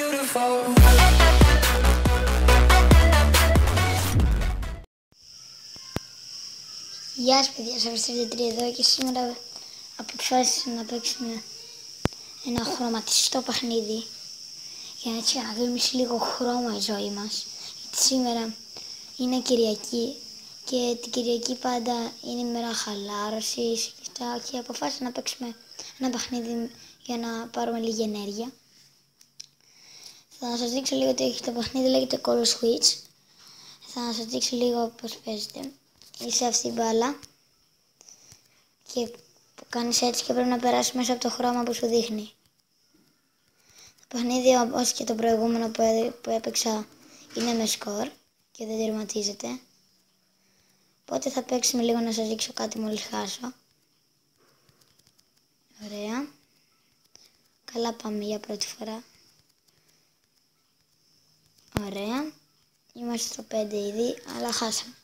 beautiful. Γεια σας παιδιά, σας ευχαριστώ εδώ και σήμερα αποφάσισα να παίξουμε ένα χρωματιστό παιχνίδι για έτσι να γεμίσει λίγο χρώμα η ζωή μας. Γιατί σήμερα είναι Κυριακή και την Κυριακή πάντα είναι η μέρα χαλάρωσης και αυτά, και αποφάσισα να παίξουμε ένα παιχνίδι για να πάρουμε λίγη ενέργεια. Θα σας δείξω λίγο τι έχει το παιχνίδι, λέγεται Call Switch. Θα σας δείξω λίγο πώς παίζετε. Είσαι αυτή η μπάλα και κάνεις έτσι και πρέπει να περάσεις μέσα από το χρώμα που σου δείχνει. Το παιχνίδι, όπως και το προηγούμενο που έπαιξα, είναι με σκορ και δεν τερματίζεται. Οπότε θα παίξουμε λίγο να σας δείξω κάτι μόλις χάσω. Ωραία. Καλά πάμε για πρώτη φορά. Ωραία. Είμαστε στο 5 ήδη, αλλά χάσαμε.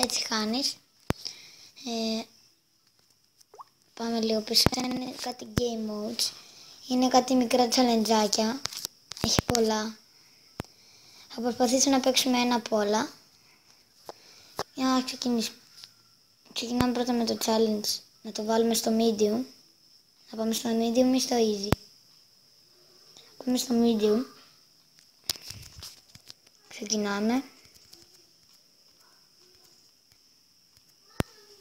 Έτσι χάνεις. Πάμε λίγο πίσω. Είναι κάτι game modes. Είναι κάτι μικρά τσαλεντζάκια. Έχει πολλά. Θα προσπαθήσω να παίξουμε ένα από όλα. Για να ξεκινήσουμε. Ξεκινάμε πρώτα με το challenge. Να το βάλουμε στο medium. Να πάμε στο medium ή στο easy. Πάμε στο medium. Ξεκινάμε.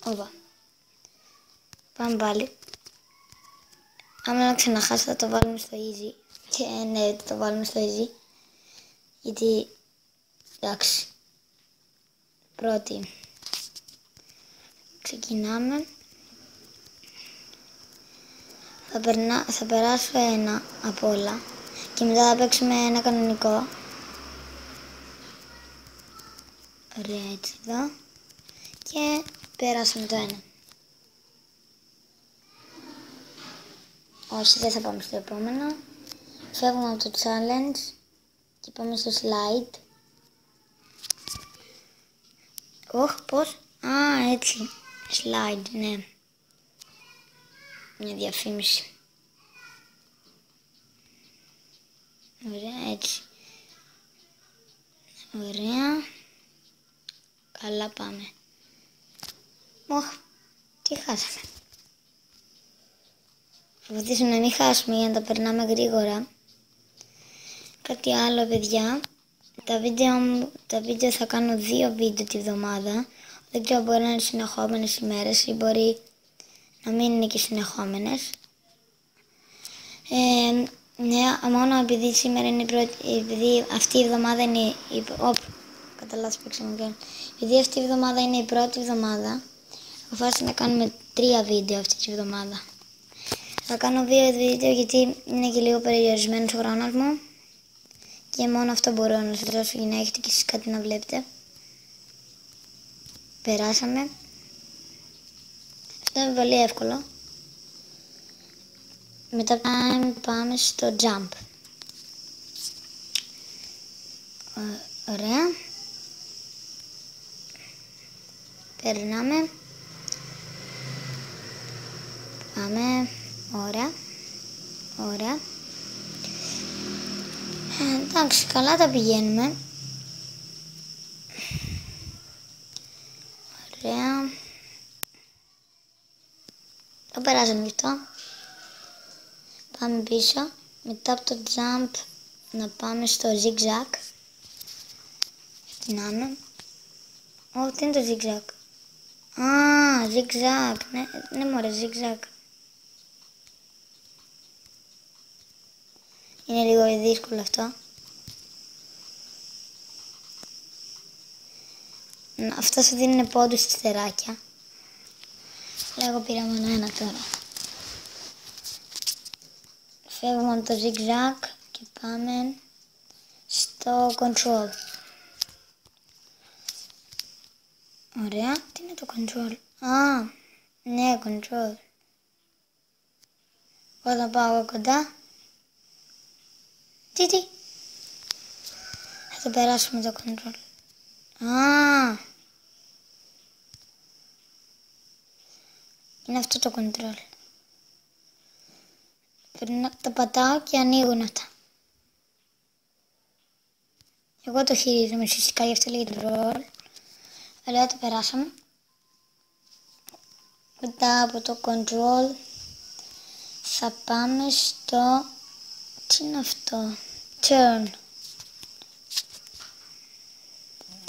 Όπα. Πάμε πάλι. Άμα να ξαναχάσω θα το βάλουμε στο easy. Και ναι, θα το βάλουμε στο easy. Γιατί, εντάξει, πρώτη. Ξεκινάμε. Θα περάσω ένα από όλα. Και μετά θα παίξουμε ένα κανονικό. Ωραία, έτσι εδώ. Και περάσαμε το ένα. Όχι, δεν θα πάμε στο επόμενο. Φεύγουμε από το challenge και πάμε στο slide. Πώς? Έτσι. Slide, ναι. Μια διαφήμιση. Ωραία, έτσι. Ωραία. Καλά πάμε. Τι χάσαμε. Θα προσπαθήσουμε να μην χάσουμε για να τα περνάμε γρήγορα. Κάτι άλλο, παιδιά. Τα βίντεο θα κάνω 2 βίντεο τη βδομάδα. Δεν ξέρω, μπορεί να είναι συνεχόμενες ημέρες ή μπορεί να μην είναι και συνεχόμενες. Ναι, μόνο επειδή σήμερα είναι η πρώτη, επειδή αυτή η εβδομάδα είναι κατά λάθος παίξαμε. Επειδή αυτή η εβδομάδα είναι η πρώτη εβδομάδα, αποφάσισα να κάνουμε 3 βίντεο αυτή τη εβδομάδα. Θα κάνω 2 βίντεο γιατί είναι και λίγο περιορισμένος ο χρόνος μου και μόνο αυτό μπορώ να σας δώσω για να έχετε και εσείς κάτι να βλέπετε. Περάσαμε. Αυτό είναι πολύ εύκολο. Μετά πάμε στο jump. Ωραία. Περνάμε. Πάμε. Ωραία. Εντάξει, καλά τα πηγαίνουμε. Ωραία. Το περάσαμε γι' αυτό. Πάμε πίσω. Μετά από το jump να πάμε στο zigzag. Ξεκινάμε. Τι είναι το zigzag? Zigzag. Ναι μωρέ, zigzag. Είναι λίγο δύσκολο αυτό. Αυτό σου δίνει πόντους στις στεράκια. Εγώ πήρα μόνο ένα τώρα. Φεύγουμε από το zigzag και πάμε στο control. Ωραία. Τι είναι το control? Ναι, control. Εγώ θα πάω κοντά. Τι. Θα το περάσουμε το control. Είναι αυτό το control. Πρέπει να το πατάω και ανοίγουν αυτά. Εγώ το χειρίζομαι ουσιαστικά, γι' αυτό λέγεται ρολ. Αλλά το περάσαμε. Μετά από το control θα πάμε στο... Τι είναι αυτό? Turn.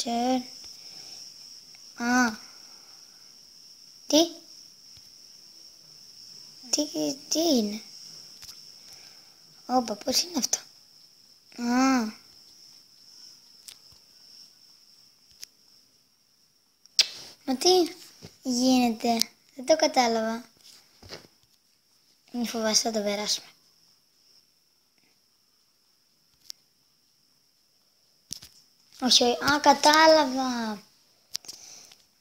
Turn. Α. Τι είναι? Όπα, πώς είναι αυτό? Α. Μα τι γίνεται? Δεν το κατάλαβα. Μη φοβάσαι, θα το περάσουμε. Όχι, α, κατάλαβα.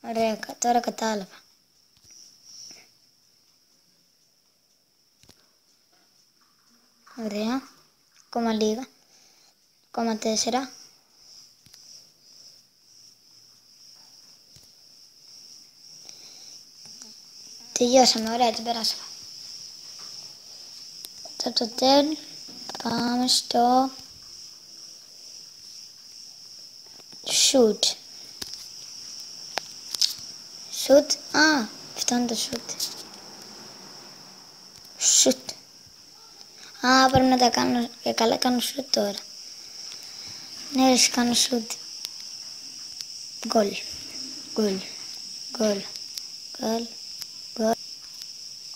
Ωραία, τώρα κατάλαβα. Ωραία. Ακόμα λίγα. Ακόμα 4. Τελειώσαμε, ωραία, την περάσαμε. Από το turn πάμε στο shoot. Shoot, α, αυτό είναι το shoot. Shoot. Α, πρέπει να τα κάνω, και καλά κάνω shoot τώρα. Ναι, ρε, κάνω shoot. Γκολ, γκολ, γκολ, γκολ, γκολ.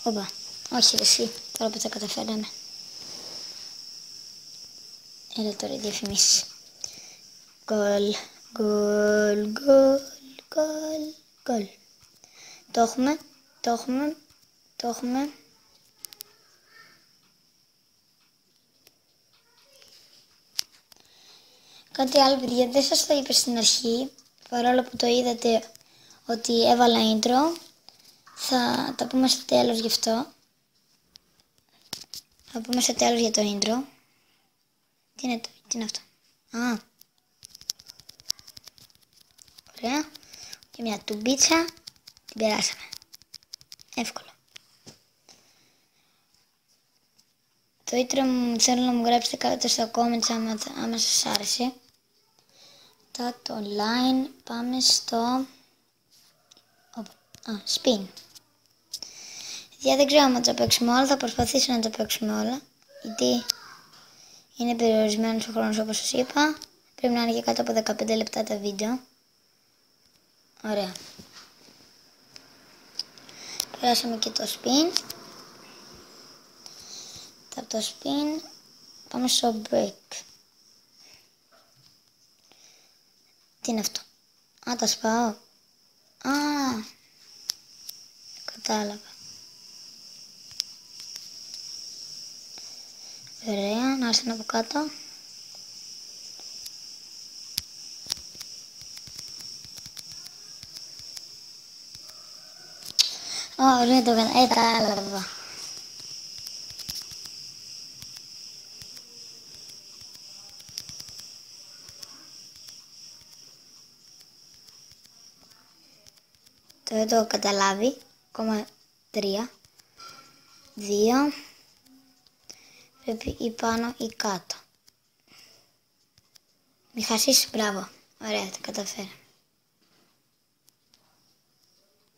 Όπα, όχι ρε εσύ, τώρα που τα καταφέραμε. Έλα τώρα οι διαφημίσεις. Γκολ, γκολ, γκολ, γκολ, γκολ. Το έχουμε, το έχουμε, το έχουμε. Κάτι άλλο, παιδιά, δεν σας το είπα στην αρχή, παρόλο που το είδατε ότι έβαλα intro. Θα τα πούμε στο τέλος γι' αυτό. Θα πούμε στο τέλος για το intro. Τι είναι αυτό? Α. Ωραία. Και μια τουμπίτσα. Την περάσαμε. Εύκολο. Το intro μου θέλω να μου γράψετε κάτω στα comments άμα σας άρεσε. Μετά το online πάμε στο... spin. Δεν ξέρω αν το παίξουμε όλα, θα προσπαθήσω να το παίξουμε όλα. Γιατί είναι περιορισμένος ο χρόνος όπως σας είπα. Πρέπει να είναι και κάτω από 15 λεπτά τα βίντεο. Ωραία. Περάσαμε και το spin. Από το spin πάμε στο break. Τι είναι αυτό? Α, τα σπάω. Α, κατάλαβα. Ωραία, να έρθουν από κάτω. Ωραία, το κατάλαβα. Δεν το έχω καταλάβει. Ακόμα 3, 2. Πρέπει ή πάνω ή κάτω. Μη χάσεις, μπράβο. Ωραία, το καταφέραμε.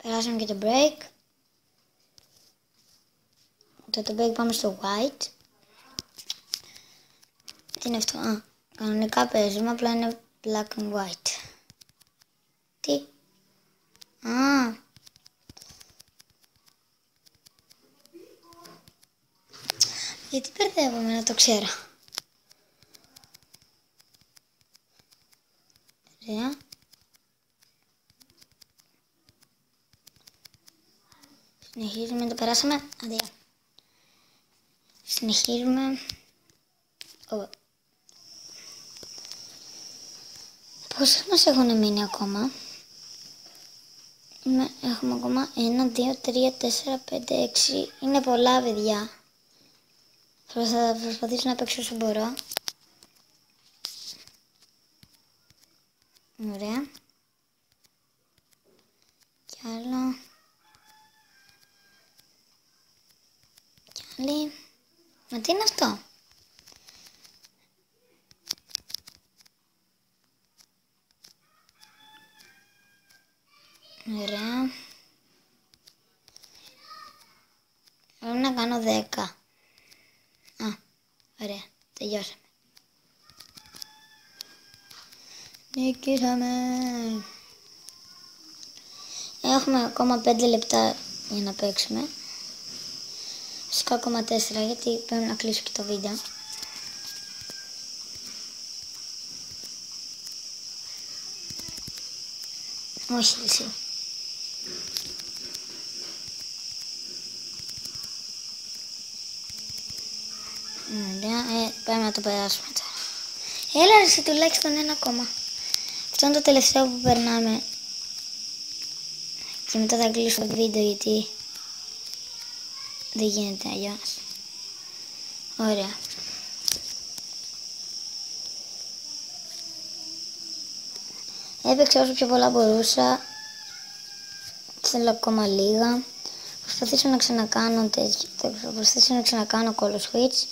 Περάσαμε και το break. Το break πάμε στο white. Τι είναι αυτό? Α, κανονικά παίζουμε, απλά είναι black and white. Τι? Α. Γιατί μπερδεύομαι, να το ξέρω. Ωραία. Συνεχίζουμε, το περάσαμε. Αντία. Συνεχίζουμε. Πόσες μας έχουν μείνει ακόμα? Έχουμε ακόμα 1, 2, 3, 4, 5, 6. Είναι πολλά, παιδιά. Θα προσπαθήσω να παίξω όσο μπορώ. Ωραία. Κι άλλο. Κι άλλη. Μα τι είναι αυτό? Ωραία. Πρέπει να κάνω 10. Α, ωραία. Τελειώσαμε. Νικήσαμε. Έχουμε ακόμα 5 λεπτά για να παίξουμε. Φυσικά ακόμα 4 γιατί πρέπει να κλείσω και το βίντεο. Όχι εσύ. Ωραία, πρέπει να το περάσουμε τώρα. Έλα ρε, τουλάχιστον ένα ακόμα. Αυτό είναι το τελευταίο που περνάμε. Και μετά θα κλείσω το βίντεο γιατί δεν γίνεται αλλιώς. Ωραία. Έπαιξα όσο πιο πολλά μπορούσα. Θέλω ακόμα λίγα. Προσπαθήσω να ξανακάνω τέτοιο. Προσπαθήσω να ξανακάνω Call of Switch.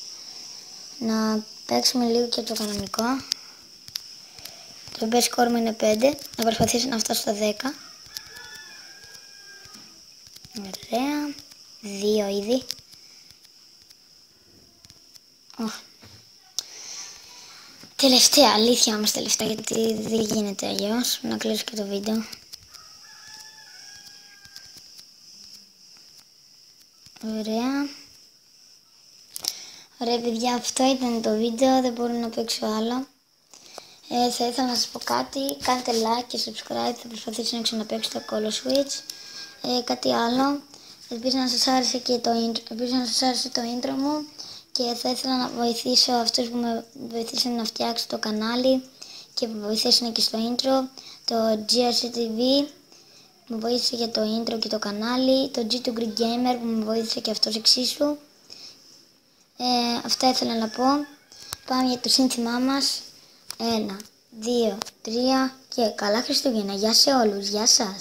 Να παίξουμε λίγο και το κανονικό. Το best score μου είναι 5. Να προσπαθήσω να φτάσω στα 10. Ωραία. 2 ήδη. Τελευταία, αλήθεια όμως τελευταία, γιατί δεν γίνεται αλλιώς. Να κλείσω και το βίντεο. Ωραία. Ωραία παιδιά, αυτό ήταν το βίντεο, δεν μπορώ να παίξω άλλο. Θα ήθελα να σας πω κάτι, κάντε like και subscribe, θα προσπαθήσω να ξαναπαίξω το Call of Switch. Κάτι άλλο, ελπίζω να σας άρεσε και το intro μου και θα ήθελα να βοηθήσω αυτούς που με βοηθήσαν να φτιάξω το κανάλι και που βοηθήσαν και στο intro, το GRCTV που με βοήθησε για το intro και το κανάλι, το G2 Greek Gamer που με βοήθησε και αυτός εξίσου. Αυτά ήθελα να πω. Πάμε για το σύνθημά μας. 1, 2, 3 και καλά Χριστούγεννα. Γεια σε όλους. Γεια σας.